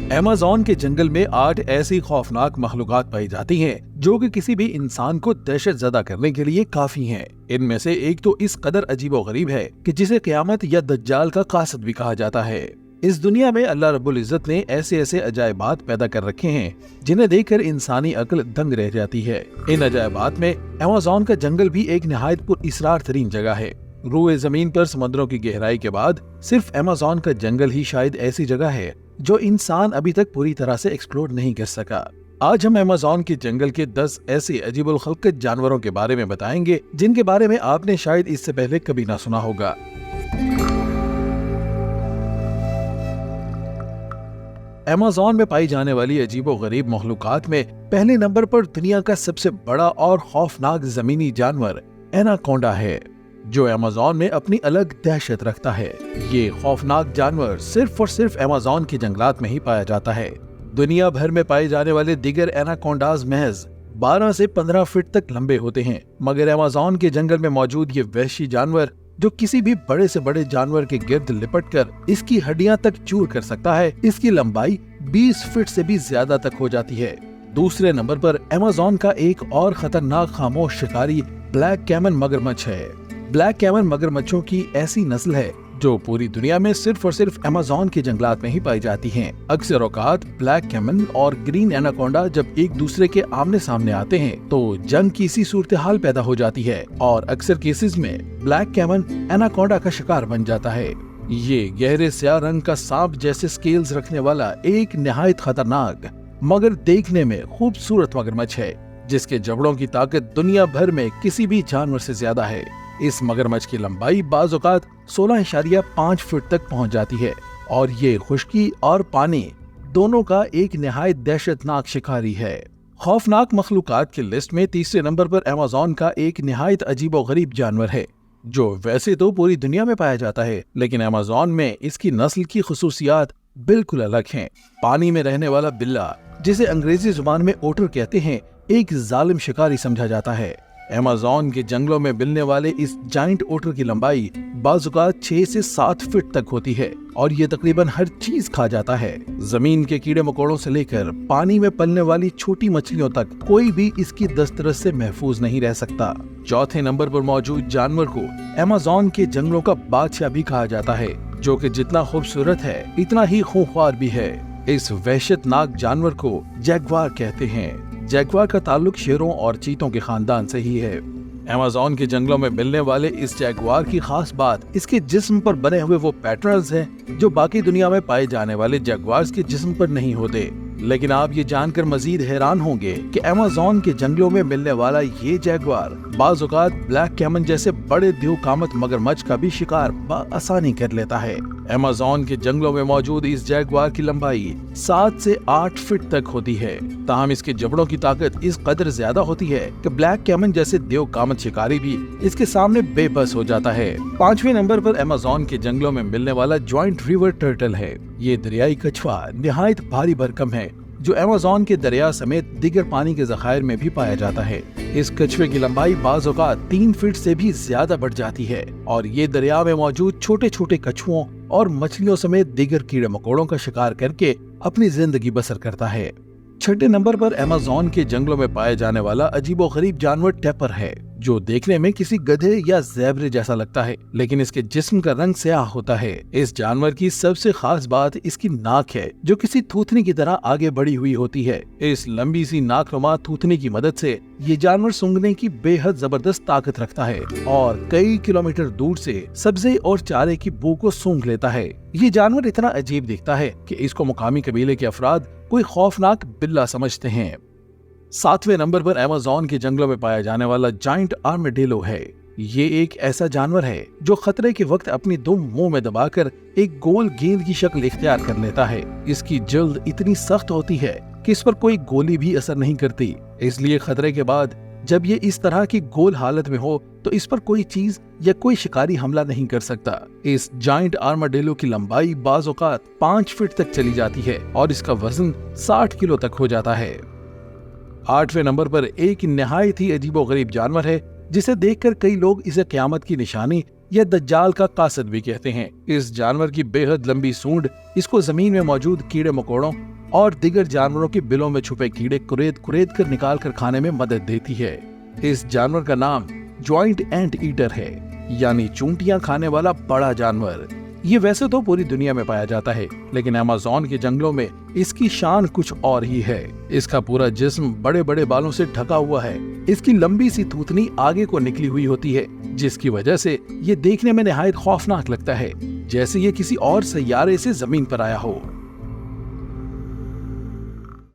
Amazon के जंगल में 8 ऐसी खौफनाक मखलूकात पाई जाती हैं जो कि किसी भी इंसान को दहशत ज़दा करने के लिए काफी हैं। इनमें से एक तो इस कदर अजीबोगरीब है कि जिसे क़यामत या दज्जाल का कासिद भी कहा जाता है। इस दुनिया में अल्लाह रब्बुल इज़्ज़त ने ऐसे ऐसे अजायबात पैदा कर रखे हैं जिन्हें देखकर इंसानी अक्ल दंग रह जाती है। इन अजायबात में अमेज़न का जंगल भी एक निहायत पुरअसरार तरीन जगह है। रूए जमीन पर समुद्रों की गहराई के बाद सिर्फ अमेज़न का जंगल ही शायद ऐसी जगह है जो इंसान अभी तक पूरी तरह से एक्सप्लोर नहीं कर सका। आज हम अमेज़न के जंगल के 10 ऐसे अजीबुल खल्क़त जानवरों के बारे में बताएंगे जिनके बारे में आपने शायद इससे पहले कभी ना सुना होगा। अमेज़न में पाई जाने वाली अजीबोगरीब मखलूकात में पहले नंबर पर दुनिया का सबसे बड़ा और खौफनाक जमीनी जानवर एनाकोंडा है, जो अमेज़न में अपनी अलग दहशत रखता है। ये खौफनाक जानवर सिर्फ और सिर्फ अमेज़न के जंगलात में ही पाया जाता है। दुनिया भर में पाए जाने वाले दिगर एनाकोंडाज महज 12 से 15 फीट तक लंबे होते हैं, मगर अमेज़न के जंगल में मौजूद ये वहशी जानवर जो किसी भी बड़े से बड़े जानवर के गिर्द लिपट कर इसकी हड्डियां तक चूर कर सकता है, इसकी लंबाई 20 फीट से भी ज्यादा तक हो जाती है। दूसरे नंबर पर अमेज़न का एक और खतरनाक खामोश शिकारी ब्लैक कैमन मगरमच्छ है। ब्लैक कैमन मगरमच्छों की ऐसी नस्ल है जो पूरी दुनिया में सिर्फ और सिर्फ अमेज़न के जंगलात में ही पाई जाती हैं। अक्सर औकात ब्लैक कैमन और ग्रीन एनाकोंडा जब एक दूसरे के आमने सामने आते हैं तो जंग की सी सूरत हाल पैदा हो जाती है और अक्सर केसेस में ब्लैक कैमन एनाकोंडा का शिकार बन जाता है। ये गहरे स्याह रंग का सांप जैसे स्केल्स रखने वाला एक निहायत खतरनाक मगर देखने में खूबसूरत मगरमच्छ है, जिसके जबड़ों की ताकत दुनिया भर में किसी भी जानवर से ज्यादा है। इस मगरमच्छ की लंबाई बाज़ औक़ात 16.5 फीट तक पहुंच जाती है और ये खुश्की और पानी दोनों का एक निहायत दहशतनाक शिकारी है। खौफनाक मखलूकात की लिस्ट में तीसरे नंबर पर अमेज़न का एक निहायत अजीबोगरीब जानवर है जो वैसे तो पूरी दुनिया में पाया जाता है, लेकिन अमेज़न में इसकी नस्ल की खुसूसियात बिल्कुल अलग हैं। पानी में रहने वाला बिल्ला, जिसे अंग्रेजी जुबान में ओटर कहते हैं, एक जालिम शिकारी समझा जाता है। अमेज़न के जंगलों में मिलने वाले इस जाइंट ओटर की लंबाई बाज़-औक़ात 6 से 7 फीट तक होती है और ये तकरीबन हर चीज खा जाता है। जमीन के कीड़े मकोड़ों से लेकर पानी में पलने वाली छोटी मछलियों तक कोई भी इसकी दस्तरस से महफूज नहीं रह सकता। चौथे नंबर पर मौजूद जानवर को अमेज़न के जंगलों का बादशाह भी कहा जाता है, जो कि जितना खूबसूरत है इतना ही खूंखार भी है। इस वहशतनाक जानवर को जैगवार कहते हैं। जैगवार का ताल्लुक शेरों और चीतों के खानदान से ही है। अमेज़न के जंगलों में मिलने वाले इस जैगवार की खास बात इसके जिस्म पर बने हुए वो पैटर्न्स हैं जो बाकी दुनिया में पाए जाने वाले जैगवार्स के जिस्म पर नहीं होते। लेकिन आप ये जानकर मजीद हैरान होंगे कि अमेज़न के जंगलों में मिलने वाला ये जैगवार बाज़ औक़ात ब्लैक कैमन जैसे बड़े द्योकामत मगरमच्छ का भी शिकार आसानी कर लेता है। अमेज़न के जंगलों में मौजूद इस जैगवार की लंबाई 7 से 8 फीट तक होती है, ताहम इसके जबड़ों की ताकत इस कदर ज्यादा होती है कि ब्लैक कैमन जैसे द्योकामत शिकारी भी इसके सामने बेबस हो जाता है। 5वें नंबर पर अमेज़न के जंगलों में मिलने वाला जॉइंट रिवर टर्टल है। ये दरियाई कछुआ निहायत भारी भरकम है जो अमेज़न के दरिया समेत दिगर पानी के ज़खायर में भी पाया जाता है। इस कछुए की लंबाई बाज़ औक़ात 3 फीट से भी ज्यादा बढ़ जाती है और ये दरिया में मौजूद छोटे छोटे कछुओं और मछलियों समेत दिगर कीड़े मकोड़ों का शिकार करके अपनी जिंदगी बसर करता है। 6ठे नंबर पर अमेज़न के जंगलों में पाए जाने वाला अजीबोगरीब जानवर टैपर है, जो देखने में किसी गधे या ज़ेब्रे जैसा लगता है, लेकिन इसके जिस्म का रंग स्याह होता है। इस जानवर की सबसे खास बात इसकी नाक है, जो किसी थूथनी की तरह आगे बढ़ी हुई होती है। इस लंबी सी नाकनुमा थूथनी की मदद से ये जानवर सूंघने की बेहद जबरदस्त ताकत रखता है और कई किलोमीटर दूर से सब्जे और चारे की बू को सूंघ लेता है। ये जानवर इतना अजीब दिखता है कि इसको मुकामी कबीले के अफराद कोई खौफनाक बिल्ला समझते हैं। 7वें नंबर पर अमेज़न के जंगलों में पाया जाने वाला जाइंट आर्मेडिलो है। ये एक ऐसा जानवर है जो खतरे के वक्त अपनी दुम मुंह में दबाकर एक गोल गेंद की शक्ल इख्तियार कर लेता है। इसकी जल्द इतनी सख्त होती है कि इस पर कोई गोली भी असर नहीं करती, इसलिए खतरे के बाद जब ये इस तरह की गोल हालत में हो तो इस पर कोई चीज या कोई शिकारी हमला नहीं कर सकता। इस जाइंट आर्माडिलो की लंबाई बाज़ औक़ात 5 फीट तक चली जाती है और इसका वजन 60 किलो तक हो जाता है। 8वें नंबर पर एक निहायत ही अजीबोगरीब जानवर है जिसे देखकर कई लोग इसे क़यामत की निशानी या दज्जाल का कासिद भी कहते हैं। इस जानवर की बेहद लंबी सूंड इसको जमीन में मौजूद कीड़े मकोड़ों और दिगर जानवरों के बिलों में छुपे कीड़े कुरेद कुरेद कर निकाल कर खाने में मदद देती है। इस जानवर का नाम ज्वाइंट एंट ईटर है, यानी चूंटियां खाने वाला बड़ा जानवर। ये वैसे तो पूरी दुनिया में पाया जाता है, लेकिन अमेज़न के जंगलों में इसकी शान कुछ और ही है। इसका पूरा जिस्म बड़े बड़े बालों से ढका हुआ है। इसकी लंबी सी थूथनी आगे को निकली हुई होती है, जिसकी वजह से ये देखने में निहायत खौफनाक लगता है, जैसे ये किसी और सैयारे से जमीन पर आया हो।